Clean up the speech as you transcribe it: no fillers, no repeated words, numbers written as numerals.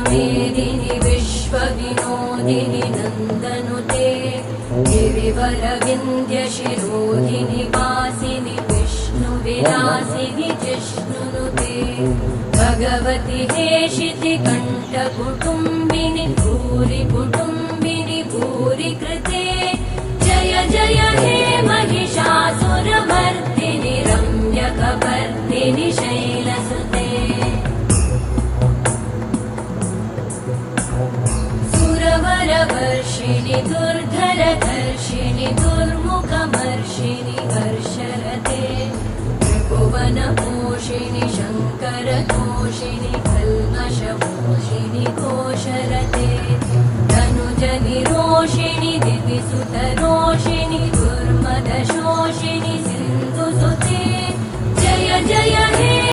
मेदिनि विश्वविनोदिनि नन्दनुते गिरिवरविन्द्यशिरोधिनि वासिनि विष्णुविलासिनि जिष्णुनुते भगवति हेशितिकण्ठकुटुम्बिनि भूरि कुटुम्बिनि भूरि कृते जय जय हे महिषासुरमर्दिनि रम्यकपर्दिनि शैलसुते सुरवरवर्षिणि दुर्धरधर्षिणि दुर्मुखमर्षिणि हर्षरते त्रिभुवनपोषिणि शङ्करतोषिणि कल्मषमोषिणि घोषरते धनुजनिरोषिणि दिविसुत